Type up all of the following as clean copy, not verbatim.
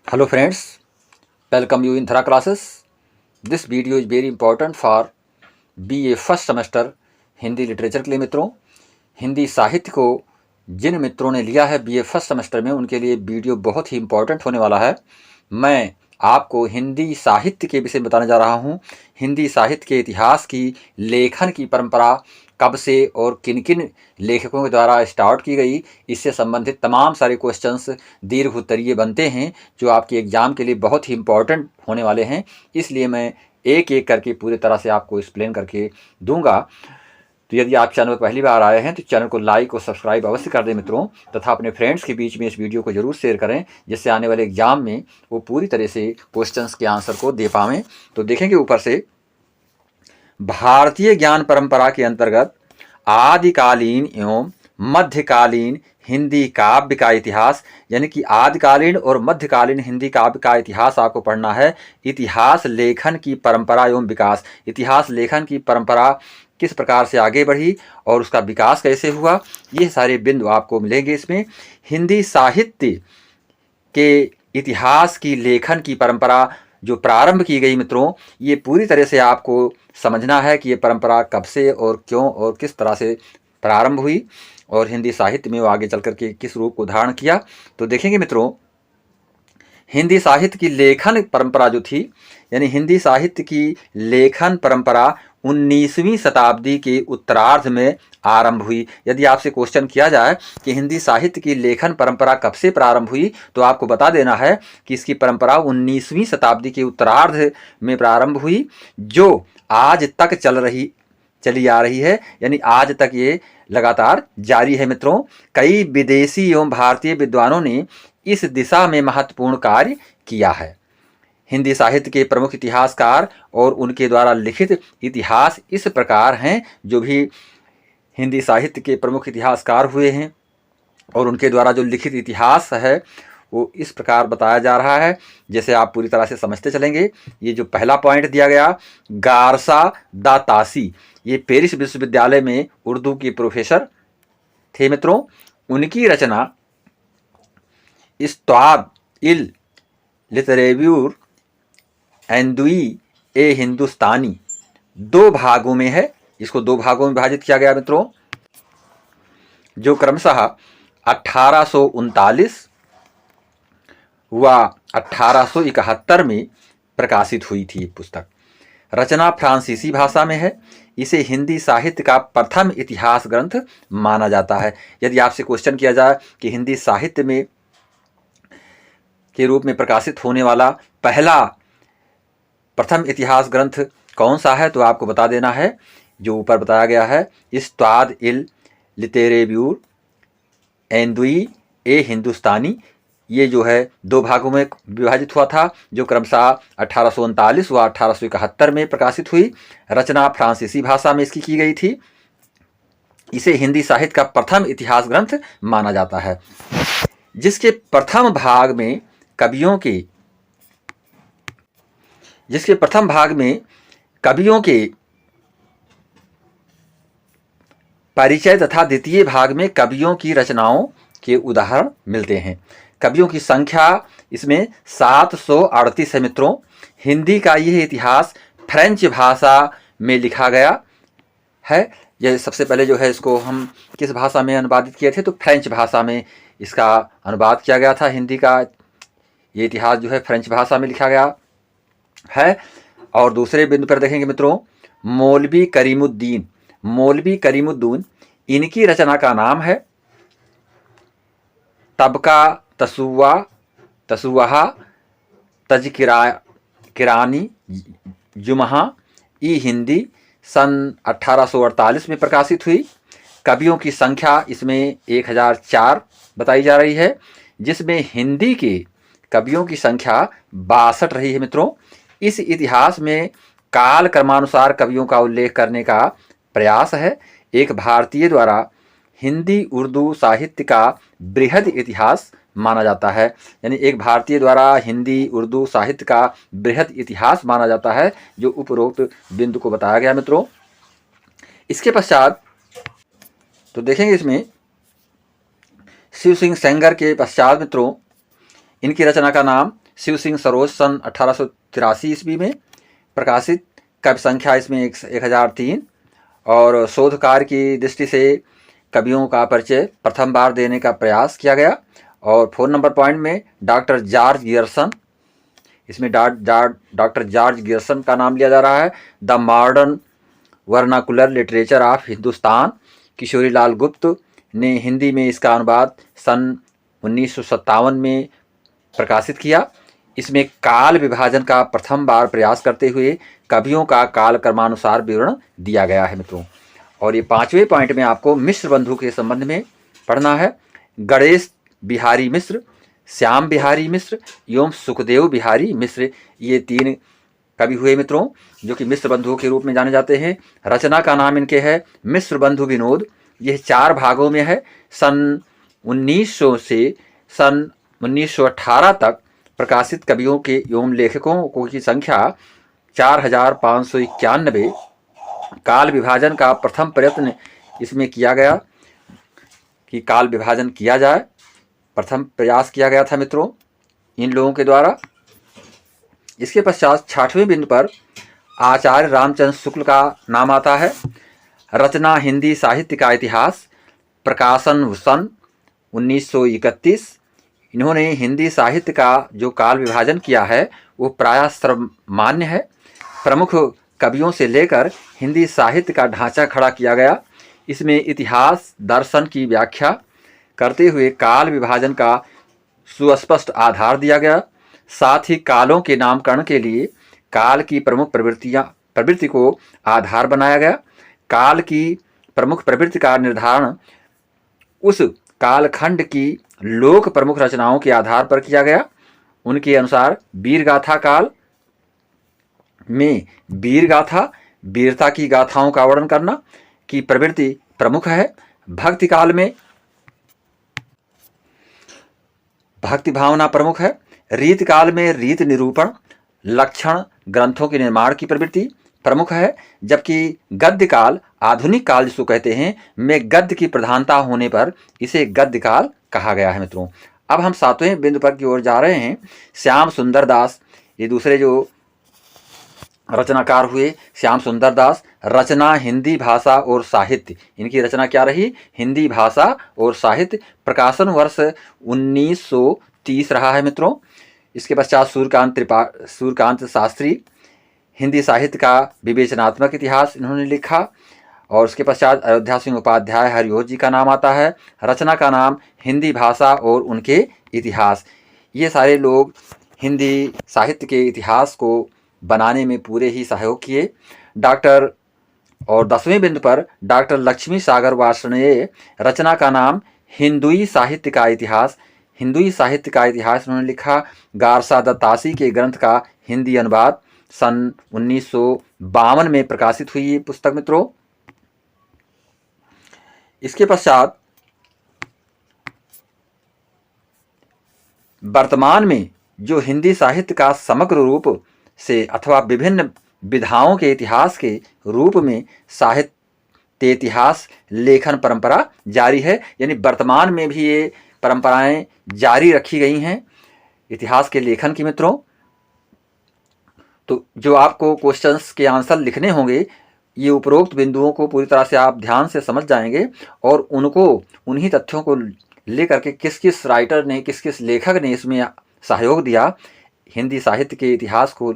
Hello friends, welcome you in Thara classes. This video is very important for BA first semester Hindi literature के लिए मित्रों। हिंदी साहित्य को जिन मित्रों ने लिया है BA फर्स्ट सेमेस्टर में, उनके लिए वीडियो बहुत ही इम्पोर्टेंट होने वाला है। मैं आपको हिंदी साहित्य के विषय में बताने जा रहा हूँ। हिंदी साहित्य के इतिहास की, लेखन की परंपरा कब से और किन किन लेखकों के द्वारा स्टार्ट की गई, इससे संबंधित तमाम सारे क्वेश्चंस दीर्घ उत्तरीय बनते हैं जो आपके एग्ज़ाम के लिए बहुत ही इम्पॉर्टेंट होने वाले हैं। इसलिए मैं एक एक करके पूरी तरह से आपको एक्सप्लेन करके दूंगा। तो यदि आप चैनल पर पहली बार आए हैं तो चैनल को लाइक और सब्सक्राइब अवश्य कर दें मित्रों, तथा अपने फ्रेंड्स के बीच में इस वीडियो को जरूर शेयर करें, जिससे आने वाले एग्जाम में वो पूरी तरह से क्वेश्चंस के आंसर को दे पावें। तो देखेंगे ऊपर से, भारतीय ज्ञान परंपरा के अंतर्गत आदिकालीन एवं मध्यकालीन हिंदी काव्य का इतिहास, यानी कि आदिकालीन और मध्यकालीन हिंदी काव्य का इतिहास आपको पढ़ना है। इतिहास लेखन की परंपरा एवं विकास, इतिहास लेखन की परंपरा किस प्रकार से आगे बढ़ी और उसका विकास कैसे हुआ, ये सारे बिंदु आपको मिलेंगे इसमें। हिंदी साहित्य के इतिहास की लेखन की परंपरा जो प्रारंभ की गई मित्रों, ये पूरी तरह से आपको समझना है कि ये परंपरा कब से और क्यों और किस तरह से प्रारंभ हुई और हिंदी साहित्य में वो आगे चल कर के किस रूप को धारण किया। तो देखेंगे मित्रों, हिंदी साहित्य की लेखन परंपरा जो थी, यानी हिंदी साहित्य की लेखन परंपरा 19वीं शताब्दी के उत्तरार्ध में आरंभ हुई। यदि आपसे क्वेश्चन किया जाए कि हिंदी साहित्य की लेखन परंपरा कब से प्रारंभ हुई, तो आपको बता देना है कि इसकी परंपरा 19वीं शताब्दी के उत्तरार्ध में प्रारंभ हुई, जो आज तक चली आ रही है, यानी आज तक ये लगातार जारी है मित्रों। कई विदेशी एवं भारतीय विद्वानों ने इस दिशा में महत्वपूर्ण कार्य किया है। हिंदी साहित्य के प्रमुख इतिहासकार और उनके द्वारा लिखित इतिहास इस प्रकार हैं, जो भी हिंदी साहित्य के प्रमुख इतिहासकार हुए हैं और उनके द्वारा जो लिखित इतिहास है वो इस प्रकार बताया जा रहा है, जैसे आप पूरी तरह से समझते चलेंगे। ये जो पहला पॉइंट दिया गया, गारसा दा तासी, ये पेरिस विश्वविद्यालय में उर्दू के प्रोफेसर थे मित्रों। उनकी रचना इस्ताद इल लितरेव्यूर एंदुई ए हिंदुस्तानी दो भागों में है। इसको दो भागों में विभाजित किया गया मित्रों, जो क्रमशः 1839 व 1871 में प्रकाशित हुई थी। पुस्तक रचना फ्रांसीसी भाषा में है। इसे हिंदी साहित्य का प्रथम इतिहास ग्रंथ माना जाता है। यदि आपसे क्वेश्चन किया जाए कि हिंदी साहित्य में के रूप में प्रकाशित होने वाला पहला प्रथम इतिहास ग्रंथ कौन सा है, तो आपको बता देना है जो ऊपर बताया गया है, इस्ताद इल लितेरेव्यूर एंदुई ए हिंदुस्तानी। ये जो है दो भागों में विभाजित हुआ था, जो क्रमशः 1839 व 1871 में प्रकाशित हुई। रचना फ्रांसीसी भाषा में इसकी की गई थी। इसे हिंदी साहित्य का प्रथम इतिहास ग्रंथ माना जाता है, जिसके प्रथम भाग में कवियों के परिचय तथा द्वितीय भाग में कवियों की रचनाओं के उदाहरण मिलते हैं। कवियों की संख्या इसमें 738 है मित्रों। हिंदी का यह इतिहास फ्रेंच भाषा में लिखा गया है। यह सबसे पहले जो है इसको हम किस भाषा में अनुवादित किए थे, तो फ्रेंच भाषा में इसका अनुवाद किया गया था। हिंदी का ये इतिहास जो है फ्रेंच भाषा में लिखा गया है। और दूसरे बिंदु पर देखेंगे मित्रों, मौलवी करीमुद्दीन, इनकी रचना का नाम है तबका तसुवहा तजकिरानी जुमहा ई हिंदी, सन 1848 में प्रकाशित हुई। कवियों की संख्या इसमें 1004 बताई जा रही है, जिसमें हिंदी के कवियों की संख्या 62 रही है मित्रों। इस इतिहास में काल क्रमानुसार कवियों का उल्लेख करने का प्रयास है। एक भारतीय द्वारा हिंदी उर्दू साहित्य का बृहद इतिहास माना जाता है, यानी एक भारतीय द्वारा हिंदी उर्दू साहित्य का बृहद इतिहास माना जाता है, जो उपरोक्त बिंदु को बताया गया मित्रों। इसके पश्चात तो देखेंगे इसमें शिव सिंह सेंगर के पश्चात मित्रों, इनकी रचना का नाम शिव सिंह सरोज सन 1883 ईस्वी में प्रकाशित। कवि संख्या इसमें 1003। और शोध कार्य की दृष्टि से कवियों का परिचय प्रथम बार देने का प्रयास किया गया। और 4 नंबर पॉइंट में डॉक्टर जॉर्ज गियर्सन, इसमें डॉक्टर जॉर्ज गियर्सन का नाम लिया जा रहा है। The modern vernacular literature of Hindustan, Kishori Lal Gupt ने हिंदी में इसका अनुवाद सन 1957 में प्रकाशित किया। इसमें काल विभाजन का प्रथम बार प्रयास करते हुए कवियों का काल क्रमानुसार विवरण दिया गया है मित्रों। और ये 5वें पॉइंट में आपको मिश्र बंधु के संबंध में पढ़ना है। गणेश बिहारी मिश्र, श्याम बिहारी मिश्र एवं सुखदेव बिहारी मिश्र, ये 3 कवि हुए मित्रों, जो कि मिश्र बंधुओं के रूप में जाने जाते हैं। रचना का नाम इनके है मिश्र बंधु विनोद। यह 4 भागों में है। सन 1900 से सन 1918 तक प्रकाशित कवियों के एवं लेखकों की संख्या 4591। काल विभाजन का प्रथम प्रयत्न इसमें किया गया कि काल विभाजन किया जाए, प्रथम प्रयास किया गया था मित्रों इन लोगों के द्वारा। इसके पश्चात 6वें बिंदु पर आचार्य रामचंद्र शुक्ल का नाम आता है। रचना हिंदी साहित्य का इतिहास, प्रकाशन सन 1931। इन्होंने हिंदी साहित्य का जो काल विभाजन किया है वो प्रायः सर्वमान्य है। प्रमुख कवियों से लेकर हिंदी साहित्य का ढांचा खड़ा किया गया। इसमें इतिहास दर्शन की व्याख्या करते हुए काल विभाजन का सुस्पष्ट आधार दिया गया। साथ ही कालों के नामकरण के लिए काल की प्रमुख प्रवृत्ति को आधार बनाया गया। काल की प्रमुख प्रवृत्ति का निर्धारण उस कालखंड की लोक प्रमुख रचनाओं के आधार पर किया गया। उनके अनुसार वीरगाथा काल में वीर गाथा, वीरता की गाथाओं का वर्णन करना की प्रवृत्ति प्रमुख है। भक्ति काल में भक्ति भावना प्रमुख है। रीत काल में रीत निरूपण, लक्षण ग्रंथों के निर्माण की प्रवृत्ति प्रमुख है। जबकि गद्य काल, आधुनिक काल जिसको कहते हैं, में गद्य की प्रधानता होने पर इसे गद्य काल कहा गया है मित्रों। अब हम 7वें बिंदु पर की ओर जा रहे हैं। श्याम सुंदर दास, ये दूसरे जो रचनाकार हुए, श्याम सुंदर दास। रचना हिंदी भाषा और साहित्य, इनकी रचना क्या रही? हिंदी भाषा और साहित्य। प्रकाशन वर्ष 1930 रहा है मित्रों। इसके पश्चात सूर्यकांत शास्त्री, हिंदी साहित्य का विवेचनात्मक इतिहास इन्होंने लिखा। और उसके पश्चात अयोध्या सिंह उपाध्याय हरिओज जी का नाम आता है। रचना का नाम हिंदी भाषा और उनके इतिहास। ये सारे लोग हिंदी साहित्य के इतिहास को बनाने में पूरे ही सहयोग किए। डॉक्टर और 10वें बिंदु पर डॉक्टर लक्ष्मी सागर वार्ष्णेय, रचना का नाम हिंदुई साहित्य का इतिहास। हिंदुई साहित्य का इतिहास उन्होंने लिखा। गारसा दत्तासी के ग्रंथ का हिंदी अनुवाद सन 1952 में प्रकाशित हुई ये पुस्तक मित्रों। इसके पश्चात वर्तमान में जो हिंदी साहित्य का समग्र रूप से अथवा विभिन्न विधाओं के इतिहास के रूप में साहित्य इतिहास लेखन परंपरा जारी है, यानी वर्तमान में भी ये परंपराएं जारी रखी गई हैं इतिहास के लेखन की मित्रों। तो जो आपको क्वेश्चंस के आंसर लिखने होंगे, ये उपरोक्त बिंदुओं को पूरी तरह से आप ध्यान से समझ जाएंगे और उनको, उन्हीं तथ्यों को लेकर के किस किस राइटर ने, किस किस लेखक ने इसमें सहयोग दिया हिंदी साहित्य के इतिहास को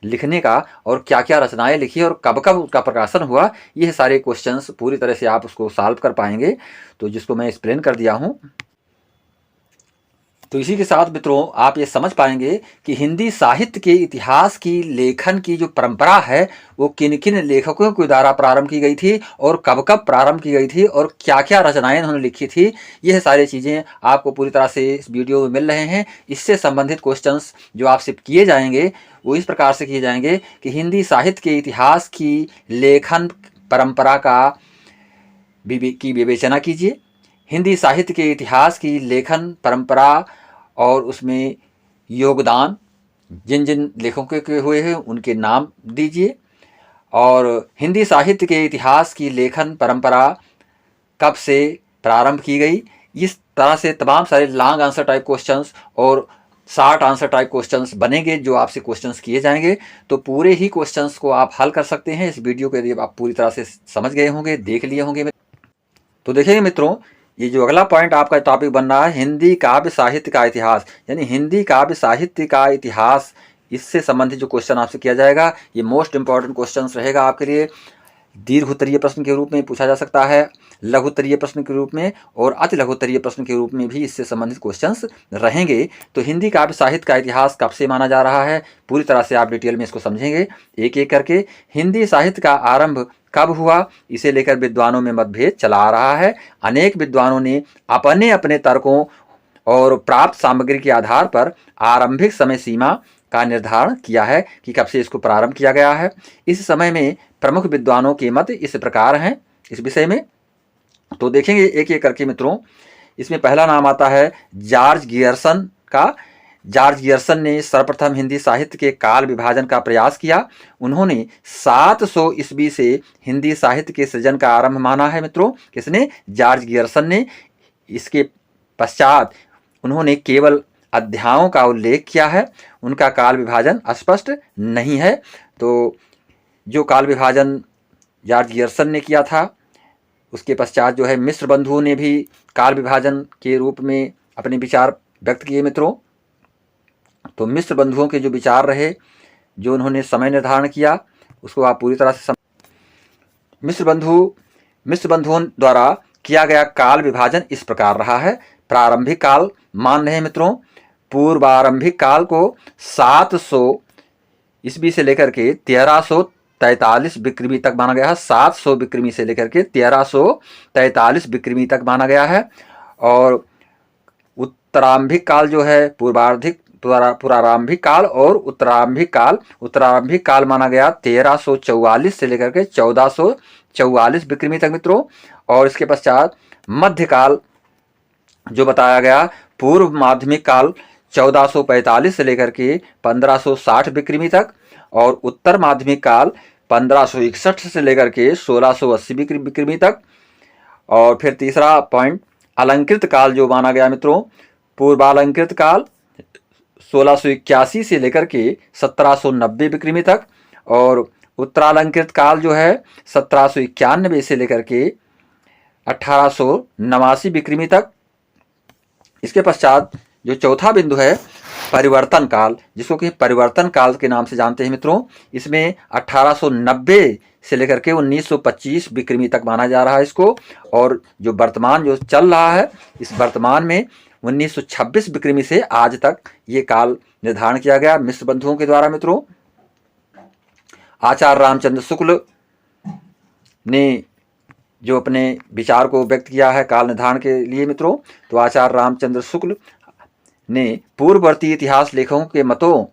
लिखने का, और क्या क्या रचनाएं लिखी और कब कब उसका प्रकाशन हुआ, ये सारे क्वेश्चंस पूरी तरह से आप उसको सॉल्व कर पाएंगे। तो जिसको मैं एक्सप्लेन कर दिया हूँ। तो इसी के साथ मित्रों आप ये समझ पाएंगे कि हिंदी साहित्य के इतिहास की लेखन की जो परंपरा है वो किन किन लेखकों के द्वारा प्रारंभ की गई थी और कब कब प्रारंभ की गई थी और क्या क्या रचनाएं उन्होंने लिखी थी। यह सारी चीज़ें आपको पूरी तरह से इस वीडियो में मिल रहे हैं। इससे संबंधित क्वेश्चंस जो आपसे किए जाएंगे वो इस प्रकार से किए जाएंगे कि हिंदी साहित्य के इतिहास की लेखन परंपरा की विवेचना कीजिए। हिंदी साहित्य के इतिहास की लेखन परंपरा और उसमें योगदान जिन जिन लेखकों के हुए हैं उनके नाम दीजिए। और हिंदी साहित्य के इतिहास की लेखन परंपरा कब से प्रारंभ की गई, इस तरह से तमाम सारे लॉन्ग आंसर टाइप क्वेश्चंस और शार्ट आंसर टाइप क्वेश्चंस बनेंगे जो आपसे क्वेश्चंस किए जाएंगे। तो पूरे ही क्वेश्चंस को आप हल कर सकते हैं। इस वीडियो को यदि आप पूरी तरह से समझ गए होंगे, देख लिए होंगे, तो देखिए मित्रों, ये जो अगला पॉइंट आपका टॉपिक बन रहा है, हिंदी काव्य साहित्य का इतिहास, यानी हिंदी काव्य साहित्य का इतिहास, इससे संबंधित जो क्वेश्चन आपसे किया जाएगा, ये मोस्ट इंपॉर्टेंट क्वेश्चन रहेगा आपके लिए। दीर्घ उत्तरीय प्रश्न के रूप में पूछा जा सकता है, लघु उत्तरीय प्रश्न के रूप में और अति लघु उत्तरीय प्रश्न के रूप में भी इससे संबंधित क्वेश्चंस रहेंगे। तो हिंदी काव्य साहित्य का इतिहास कब से माना जा रहा है, पूरी तरह से आप डिटेल में इसको समझेंगे एक एक करके। हिंदी साहित्य का आरंभ कब हुआ, इसे लेकर विद्वानों में मतभेद चला आ रहा है। अनेक विद्वानों ने अपने अपने तर्कों और प्राप्त सामग्री के आधार पर आरंभिक समय सीमा का निर्धारण किया है कि कब से इसको प्रारंभ किया गया है। इस समय में प्रमुख विद्वानों के मत इस प्रकार हैं इस विषय में, तो देखेंगे एक एक करके मित्रों। इसमें पहला नाम आता है जॉर्ज गियर्सन का। जॉर्ज गियर्सन ने सर्वप्रथम हिंदी साहित्य के काल विभाजन का प्रयास किया। उन्होंने 700 ईस्वी से हिंदी साहित्य के सृजन का आरंभ माना है मित्रों। किसने? जॉर्ज गियर्सन ने। इसके पश्चात उन्होंने केवल अध्यायों का उल्लेख किया है, उनका काल विभाजन स्पष्ट नहीं है। तो जो काल विभाजन जॉर्ज गियर्सन ने किया था, उसके पश्चात जो है मिश्र बंधुओं ने भी काल विभाजन के रूप में अपने विचार व्यक्त किए मित्रों। तो मिश्र बंधुओं के जो विचार रहे, जो उन्होंने समय निर्धारण किया, उसको आप पूरी तरह से मिश्र बंधुओं द्वारा किया गया काल विभाजन इस प्रकार रहा है। प्रारंभिक काल मान रहे हैं मित्रों, पूर्वारंभिक काल को 700 ईस्वी से लेकर के 1343 विक्रमी तक माना गया है। 700 विक्रमी से लेकर के 1343 विक्रमी तक माना गया है। और उत्तरारंभिक काल जो है पुरारंभिक काल और उत्तरारंभिक काल माना गया 1344 से लेकर के 1444 विक्रमी तक मित्रों। और इसके पश्चात मध्यकाल जो बताया गया, पूर्व माध्यमिक काल 1445 से लेकर के 1560 विक्रमी तक, और उत्तर माध्यमिक काल 1561 से लेकर के 1680 विक्रमी तक। और फिर तीसरा पॉइंट अलंकृत काल जो माना गया मित्रों, पूर्वालंकृत काल 1681 से लेकर के 1790 विक्रमी तक, और उत्तरालंकृत काल जो है 1791 से लेकर के 1889 विक्रमी तक। इसके पश्चात जो चौथा बिंदु है परिवर्तन काल, जिसको कि परिवर्तन काल के नाम से जानते हैं मित्रों, इसमें 1890 से लेकर के 1925 विक्रमी तक माना जा रहा है इसको। और जो वर्तमान जो चल रहा है, इस वर्तमान में 1926 विक्रमी से आज तक ये काल निर्धारण किया गया मिश्र बंधुओं के द्वारा मित्रों। आचार्य रामचंद्र शुक्ल ने जो अपने विचार को व्यक्त किया है काल निर्धारण के लिए मित्रों, तो आचार्य रामचंद्र शुक्ल ने पूर्ववर्ती इतिहास लेखकों के मतों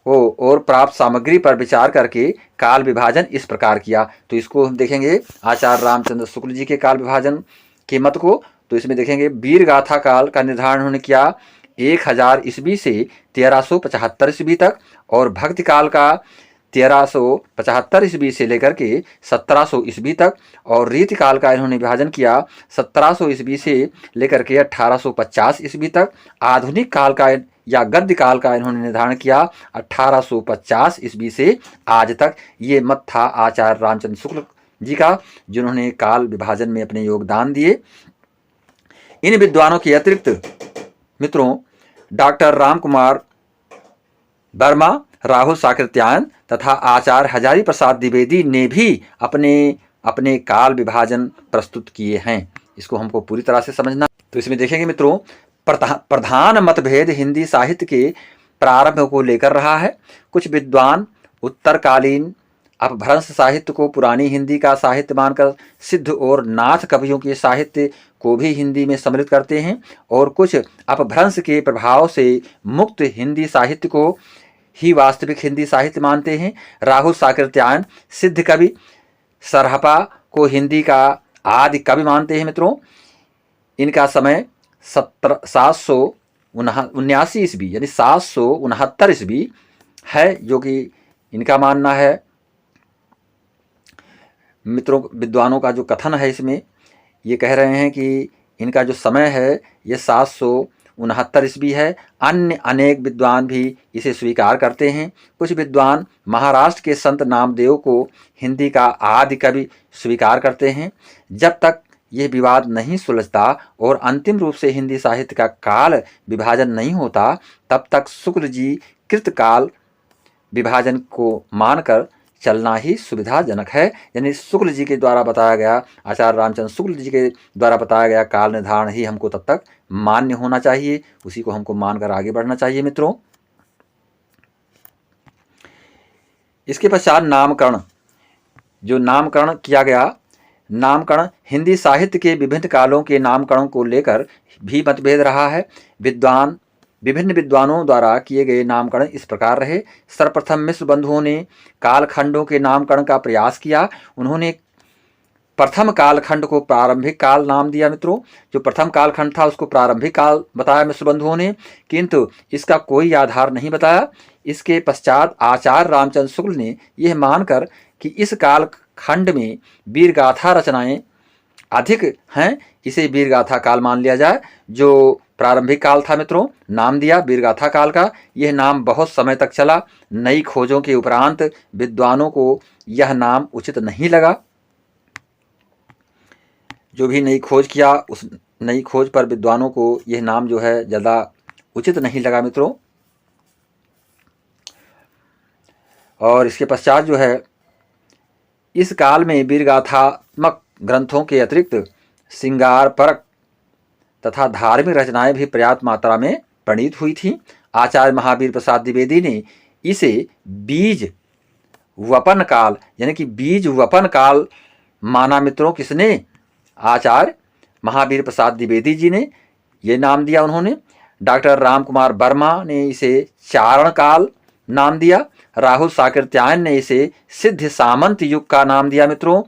को और प्राप्त सामग्री पर विचार करके काल विभाजन इस प्रकार किया। तो इसको हम देखेंगे आचार्य रामचंद्र शुक्ल जी के काल विभाजन के मत को। तो इसमें देखेंगे वीर गाथा काल का निर्धारण उन्होंने किया 1000 ईस्वी से 1375 ईस्वी तक, और भक्ति काल का 1375 ईस्वी से लेकर के 1700 ईस्वी तक, और रीति काल का इन्होंने विभाजन किया 1700 ईस्वी से लेकर के 1850 ईस्वी तक। आधुनिक काल का या गद्य काल का इन्होंने निर्धारण किया 1850 ईस्वी से आज तक। ये मत था आचार्य रामचंद्र शुक्ल जी का, जिन्होंने काल विभाजन में अपने योगदान दिए। इन विद्वानों के अतिरिक्त मित्रों डॉक्टर राम कुमार वर्मा, राहुल साकृत्यायन तथा आचार्य हजारी प्रसाद द्विवेदी ने भी अपने अपने काल विभाजन प्रस्तुत किए हैं। इसको हमको पूरी तरह से समझना। तो इसमें देखेंगे मित्रों प्रधान मतभेद हिंदी साहित्य के प्रारंभ को लेकर रहा है। कुछ विद्वान उत्तरकालीन अपभ्रंश साहित्य को पुरानी हिंदी का साहित्य मानकर सिद्ध और नाथ कवियों के साहित्य को भी हिंदी में सम्मिलित करते हैं, और कुछ अपभ्रंश के प्रभाव से मुक्त हिंदी साहित्य को ही वास्तविक हिंदी साहित्य मानते हैं। राहुल साकृत्यायन सिद्ध कवि सरहपा को हिंदी का आदि कवि मानते हैं मित्रों। इनका समय 779 ईस्वी यानी 769 ईस्वी है, जो कि इनका मानना है मित्रों। विद्वानों का जो कथन है इसमें ये कह रहे हैं कि इनका जो समय है ये 769 1969 ईस्वी है। अन्य अनेक विद्वान भी इसे स्वीकार करते हैं। कुछ विद्वान महाराष्ट्र के संत नामदेव को हिंदी का आदि कवि स्वीकार करते हैं। जब तक यह विवाद नहीं सुलझता और अंतिम रूप से हिंदी साहित्य का काल विभाजन नहीं होता, तब तक शुक्ल जी कृतकाल विभाजन को मानकर चलना ही सुविधाजनक है। यानी शुक्ल जी के द्वारा बताया गया, आचार्य रामचंद्र शुक्ल जी के द्वारा बताया गया काल निर्धारण ही हमको तब तक मान्य होना चाहिए, उसी को हमको मानकर आगे बढ़ना चाहिए मित्रों। इसके पश्चात नामकरण, जो नामकरण किया गया, नामकरण हिंदी साहित्य के विभिन्न कालों के नामकरण को लेकर भी मतभेद रहा है। विभिन्न विद्वानों द्वारा किए गए नामकरण इस प्रकार रहे। सर्वप्रथम मिश्र बंधुओं ने कालखंडों के नामकरण का प्रयास किया। उन्होंने प्रथम कालखंड को प्रारंभिक काल नाम दिया मित्रों। जो प्रथम कालखंड था उसको प्रारंभिक काल बताया मिश्र बंधुओं ने, किंतु इसका कोई आधार नहीं बताया। इसके पश्चात आचार्य रामचंद्र शुक्ल ने यह मानकर कि इस कालखंड में वीरगाथा रचनाएं अधिक हैं, इसे वीरगाथा काल मान लिया जाए। जो प्रारंभिक काल था मित्रों, नाम दिया वीरगाथा काल का। यह नाम बहुत समय तक चला। नई खोजों के उपरांत विद्वानों को यह नाम उचित नहीं लगा। जो भी नई खोज किया, उस नई खोज पर विद्वानों को यह नाम जो है ज़्यादा उचित नहीं लगा मित्रों। और इसके पश्चात जो है, इस काल में वीरगाथात्मक ग्रंथों के अतिरिक्त श्रृंगार परक तथा धार्मिक रचनाएं भी पर्याप्त मात्रा में प्रणीत हुई थीं। आचार्य महावीर प्रसाद द्विवेदी ने इसे बीज वपन काल, यानी कि बीज वपन काल माना मित्रों। किसने? आचार्य महावीर प्रसाद द्विवेदी जी ने ये नाम दिया उन्होंने। डॉक्टर राम कुमार वर्मा ने इसे चारण काल नाम दिया। राहुल साकृत्यायन ने इसे सिद्ध सामंत युग का नाम दिया मित्रों।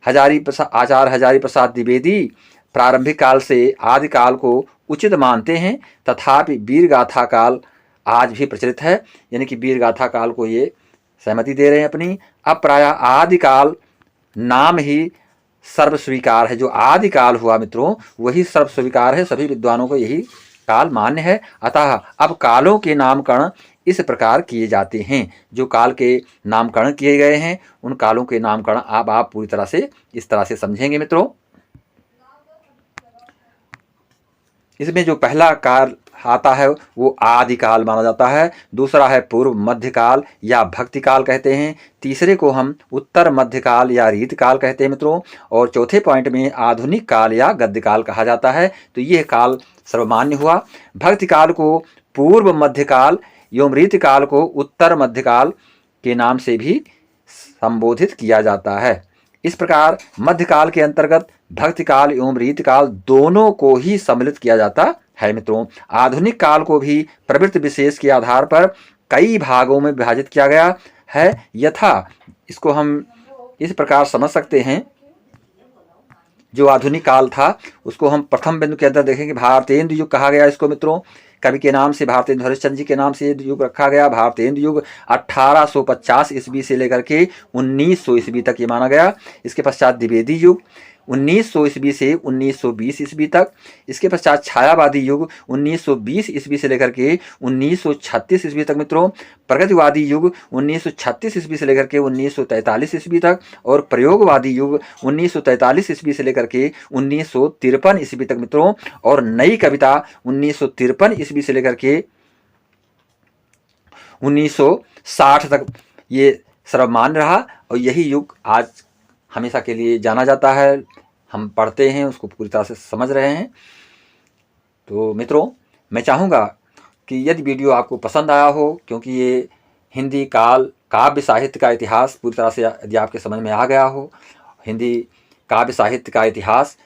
आचार्य हजारी प्रसाद द्विवेदी प्रारंभिक काल से आदि काल को उचित मानते हैं, तथापि वीरगाथा काल आज भी प्रचलित है, यानी कि वीरगाथा काल को ये सहमति दे रहे हैं अपनी। अब प्रायः आदि काल नाम ही सर्व स्वीकार है। जो आदि काल हुआ मित्रों वही सर्व स्वीकार है, सभी विद्वानों को यही काल मान्य है। अतः अब कालों के नामकरण इस प्रकार किए जाते हैं। जो काल के नामकरण किए गए हैं उन कालों के नामकरण अब आप पूरी तरह से इस तरह से समझेंगे मित्रों। इसमें जो पहला काल आता है वो आदिकाल माना जाता है। दूसरा है पूर्व मध्यकाल या भक्तिकाल कहते हैं। तीसरे को हम उत्तर मध्यकाल या रीतकाल कहते हैं मित्रों। और चौथे पॉइंट में आधुनिक काल या गद्यकाल कहा जाता है। तो यह काल सर्वमान्य हुआ। भक्तिकाल को पूर्व मध्यकाल एवं रीतकाल को उत्तर मध्यकाल के नाम से भी संबोधित किया जाता है। इस प्रकार मध्यकाल के अंतर्गत भक्तिकाल एवं रीतकाल दोनों को ही सम्मिलित किया जाता है मित्रों। आधुनिक काल को भी प्रवृत्ति विशेष के आधार पर कई भागों में विभाजित किया गया है। यथा इसको हम इस प्रकार समझ सकते हैं, जो आधुनिक काल था उसको हम प्रथम बिंदु के अंदर देखेंगे भारतेंदु युग कहा गया इसको मित्रों। कवि के नाम से भारतेंदु हरिश्चंद्र जी के नाम से युग रखा गया। भारतेंदु युग 1850 ईस्वी से लेकर के 1900 ईस्वी तक ये माना गया। इसके पश्चात द्विवेदी युग 1900 ईस्वी से 1920 ईस्वी तक। इसके पश्चात छायावादी युग 1920 ईस्वी से लेकर के 1936 ईस्वी तक मित्रों। प्रगतिवादी युग 1936 ईस्वी से लेकर के 1943 ईस्वी तक। और प्रयोगवादी युग 1943 ईस्वी से लेकर के 1953 ईस्वी तक मित्रों। और नई कविता 1953 ईस्वी से लेकर के 1960 तक ये सर्वमान्य रहा। और यही युग आज हमेशा के लिए जाना जाता है। हम पढ़ते हैं, उसको पूरी तरह से समझ रहे हैं। तो मित्रों, मैं चाहूँगा कि यदि वीडियो आपको पसंद आया हो, क्योंकि ये हिंदी काव्य साहित्य का इतिहास पूरी तरह से यदि आपके समझ में आ गया हो, हिंदी काव्य साहित्य का इतिहास,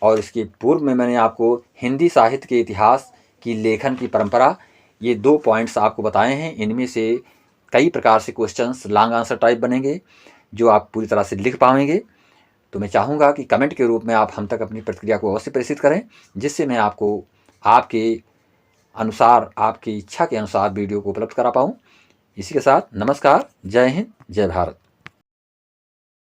और इसके पूर्व में मैंने आपको हिंदी साहित्य के इतिहास की लेखन की परंपरा, ये 2 पॉइंट्स आपको बताए हैं। इनमें से कई प्रकार से क्वेश्चंस लॉन्ग आंसर टाइप बनेंगे जो आप पूरी तरह से लिख पाएंगे। तो मैं चाहूँगा कि कमेंट के रूप में आप हम तक अपनी प्रतिक्रिया को अवश्य प्रेषित करें, जिससे मैं आपको आपके अनुसार, आपकी इच्छा के अनुसार वीडियो को उपलब्ध करा पाऊँ। इसी के साथ नमस्कार, जय हिंद, जय भारत।